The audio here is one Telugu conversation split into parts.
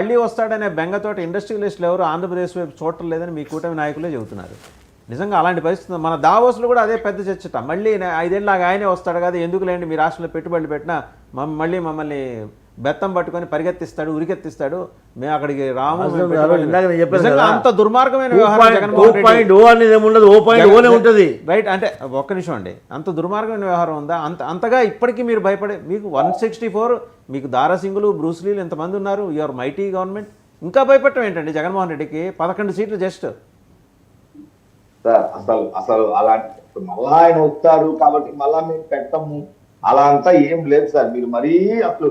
మళ్ళీ వస్తాడనే బెంగతోటి ఇండస్ట్రియలిస్టులు ఎవరు ఆంధ్రప్రదేశ్ వైపు చూడటం లేదని మీ కూటమి నాయకులే చెబుతున్నారు. నిజంగా అలాంటి పరిస్థితి మన దావోస్లో కూడా అదే పెద్ద చర్చట. మళ్ళీ 5 ఏళ్ళు ఆయనే వస్తాడు కదా, ఎందుకులేండి మీ రాష్ట్రంలో పెట్టుబడులు పెట్టినా మళ్ళీ మమ్మల్ని బెత్తం పట్టుకొని పరిగెత్తిస్తాడు, ఉరికెత్తిస్తాడు, మేము అక్కడికి రాము. అంత దుర్మార్గమైన వ్యవహారం జగన్మోహన్ రెడ్డి. రైట్, అంటే ఒక్క నిమిషం అండి, అంత దుర్మార్గమైన వ్యవహారం ఉందా? అంతగా ఇప్పటికీ మీరు భయపడే, మీకు 164 మీకు దారాసింగులు, బ్రూస్లీలు ఇంతమంది ఉన్నారు, యువర్ మైటీ గవర్నమెంట్, ఇంకా భయపడటం ఏంటండి జగన్మోహన్ రెడ్డికి? 11 సీట్లు జస్ట్. సార్ అసలు అలాంటి మళ్ళా ఆయన వస్తారు కాబట్టి మళ్ళా మేము పెట్టము అలా అంతా ఏం లేదు సార్. మీరు మరీ అసలు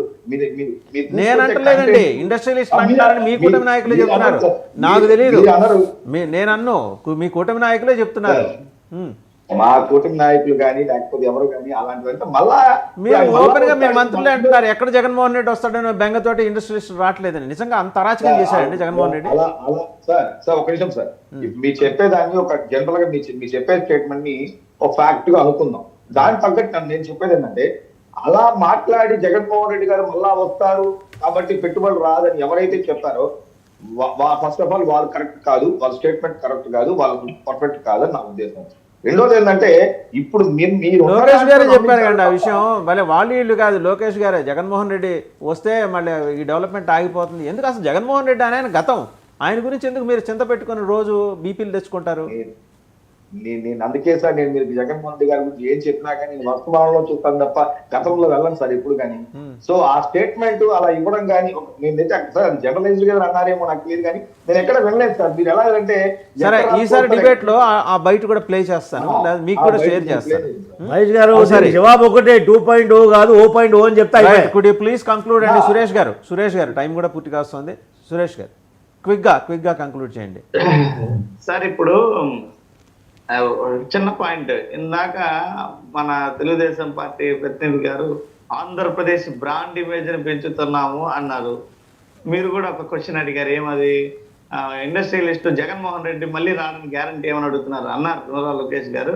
నేను అంటలేదండి, ఇండస్ట్రియలిస్ట్ అంటున్నారని మీ కూటమి నాయకులే చెప్తున్నారు. నాకు తెలియదు, నేను అన్ను మీ కూటమి నాయకులే చెప్తున్నారు. మా కూటమి నాయకులు కానీ లేకపోతే ఎవరు కానీ అలాంటివంటే మళ్ళా మీరు ఓపెన్ గా మీరు మంత్రులే అంటున్నారు ఎక్కడ జగన్మోహన్ రెడ్డి వస్తాడని బెంగతోటి ఇండస్ట్రియలిస్ట్ రావట్లేదని. నిజంగా అంత అరాచకం చేశారండి జగన్మోహన్ రెడ్డి? సార్ ఒక నిమిషం సార్, మీరు చెప్పేదాన్ని ఒక జనరల్ గా మీరు చెప్పే స్టేట్మెంట్ ని ఒక ఫ్యాక్ట్ గా అనుకుందాం. దాని తగ్గట్టు నేను చెప్పేది ఏంటంటే, అలా మాట్లాడి జగన్మోహన్ రెడ్డి గారు మళ్ళా వస్తారు కాబట్టి పెట్టుబడులు రాదని ఎవరైతే చెప్పారో ఫస్ట్ ఆఫ్ ఆల్ వాళ్ళు కరెక్ట్ కాదు, వాళ్ళ స్టేట్మెంట్ కరెక్ట్ కాదు, వాళ్ళు పర్ఫెక్ట్ కాదని నా ఉద్దేశం. రెండోది ఏంటంటే, ఇప్పుడు లోకేష్ గారే చెప్పారు కండి ఆ విషయం. మళ్ళీ వాళ్ళు కాదు, లోకేష్ గారే జగన్మోహన్ రెడ్డి వస్తే మళ్ళీ ఈ డెవలప్మెంట్ ఆగిపోతుంది. ఎందుకు అసలు జగన్మోహన్ రెడ్డి ఆయన గతం, ఆయన గురించి ఎందుకు మీరు చింత పెట్టుకుని రోజు బీపీలు తెచ్చుకుంటారు? నేను అందుకే సార్, నేను మీరు జగన్మోహన్ రెడ్డి గారి గురించి ఏం చెప్పినా కానీ నేను వర్తమానంలో చూస్తాను తప్ప గతంలో వెళ్ళను సార్ ఎప్పుడు కానీ. సో ఆ స్టేట్మెంట్ అలా ఇవ్వడం కానీ నేను సార్ జర్నలిస్ట్ గారు అన్నారేమో నాకు తెలియదు కానీ నేను ఎక్కడ వెళ్ళలేదు సార్. మీరు ఎలా అంటే సరే, ఈసారి డిబేట్ లో ఆ బయట కూడా ప్లే చేస్తాను, మీకు కూడా షేర్ చేస్తాను. మహేష్ గారు జవాబు ఒకటే, 2.0 కాదు 0.0 అని చెప్తా. కుడ్ యూ ప్లీజ్ కంక్లూడ్ అండి? సురేష్ గారు టైం కూడా పూర్తిగా వస్తుంది. సురేష్ గారు క్విక్ గా కంక్లూడ్ చేయండి సార్. ఇప్పుడు చిన్న పాయింట్, ఇందాక మన తెలుగుదేశం పార్టీ ప్రతినిధి గారు ఆంధ్రప్రదేశ్ బ్రాండ్ ఇమేజ్ ని పెంచుతున్నాము అన్నారు. మీరు కూడా ఒక క్వశ్చన్ అడిగారు, ఏమది ఇండస్ట్రియలిస్ట్ జగన్మోహన్ రెడ్డి మళ్ళీ రావడానికి గ్యారంటీ ఏమని అడుగుతున్నారు అన్నారు లోకేష్ గారు.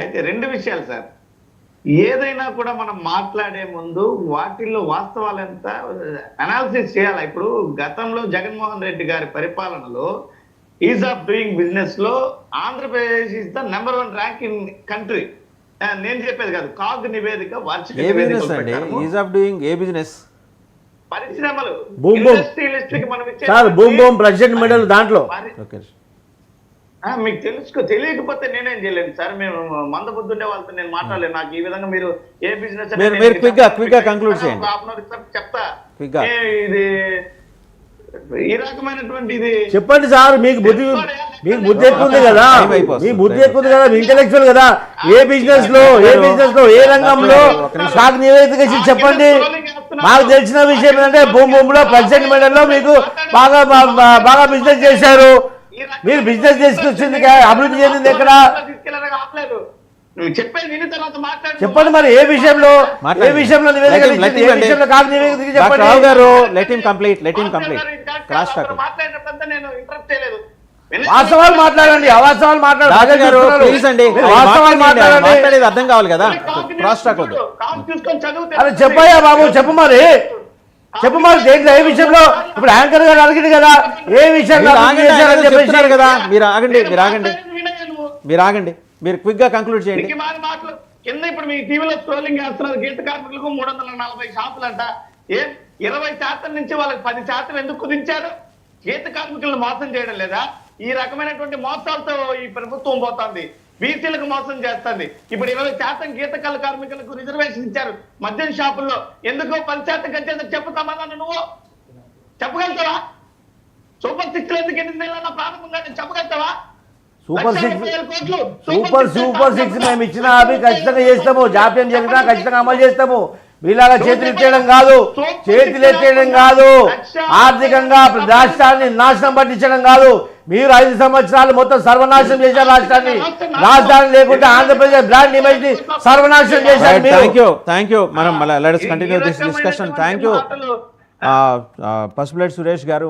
అయితే 2 విషయాలు సార్, ఏదైనా కూడా మనం మాట్లాడే ముందు వాటిల్లో వాస్తవాలు ఎంత అనాలిసిస్ చేయాలి. ఇప్పుడు గతంలో జగన్మోహన్ రెడ్డి గారి పరిపాలనలో ఈజ్ ఆఫ్ డూయింగ్ బిజినెస్ లో Andhra Pradesh is the number 1 rank in country. నేను చెప్పేది కాదు, కాగ్ నివేదిక వార్షిక పరిశ్రమలు ప్రెసిడెంట్ మెడల్ దాంట్లో మీకు తెలియకపోతే నేనేం చేయలేను సార్. మేము మందబుద్ధుండే వాళ్ళతో నేను మాట్లాడలేను. నాకు ఈ విధంగా మీరు ఏ బిజినెస్ చెప్తా, ఇది ఈ రకమైనటువంటి ఇది చెప్పండి సార్. మీకు బుద్ధి ఎక్కువ ఉంది కదా, మీ బుద్ధి ఎక్కువ ఉంది కదా, మీ ఇంటెలెక్చువల్ కదా. ఏ బిజినెస్ లో ఏ రంగంలో స్టాక్ నివేదిక చెప్పండి. మాకు తెలిసిన విషయం ఏంటంటే భూమిలో ప్రెసిడెంట్ మెడల్లో మీకు బాగా బిజినెస్ చేశారు. మీరు బిజినెస్ చేసుకొచ్చింది అభివృద్ధి చెందింది ఎక్కడ? చెప్పండి మరి ఏ విషయంలో వాస్తవాలు మాట్లాడండి, అవాస్తవాలు మాట్లాడండి. అర్థం కావాలి కదా, క్రాస్ టాక్ వద్దు. అరే చెప్పయ్యా బాబు, చెప్పు మరి దేంట్లో ఏ విషయంలో? ఇప్పుడు యాంకర్ గారు అడిగింది కదా, ఏ విషయంలో చెప్తున్నారు కదా. మీరు ఆగండి, మీరు క్విక్ గా కంక్లూడ్ చేయండి. కింద ఇప్పుడు మీ టీవీలో స్క్రోలింగ్ చేస్తున్నారు, గీత కార్మికులకు 340 షాపులు అంట. 20% నుంచి వాళ్ళకి 10% ఎందుకు కుదించారు? గీత కార్మికులను మోసం చేయడం లేదా? ఈ రకమైనటువంటి మోసాలతో ఈ ప్రభుత్వం పోతుంది, బీసీలకు మోసం చేస్తుంది. ఇప్పుడు 20% గీత కార్మికులకు రిజర్వేషన్ ఇచ్చారు మద్యం షాపుల్లో, ఎందుకో 10% కంటే చెప్పుతామన్నా నువ్వు చెప్పగలుగుతావా? సూపర్ 6 ఎందుకు ఎన్ని ప్రారంభంగా చెప్పగలుగుతావా? సూపర్ 6 మేము ఇచ్చిన అవి ఖచ్చితంగా చేస్తాము, జాప్యం జరిగినా ఖచ్చితంగా అమలు చేస్తాము. మీలాగా చేతులు ఎత్తేయడం కాదు, ఆర్థికంగా రాష్ట్రాన్ని నాశనం పట్టించడం కాదు. మీరు 5 సంవత్సరాలు మొత్తం సర్వనాశనం చేశారు రాష్ట్రాన్ని. రాజధాని లేకుంటే ఆంధ్రప్రదేశ్ బ్రాండ్ ఇమేజ్ ని సర్వనాశనం చేశారు. Thank you. మనం let's continue this discussion. Thank you Pasupuleti Suresh గారు.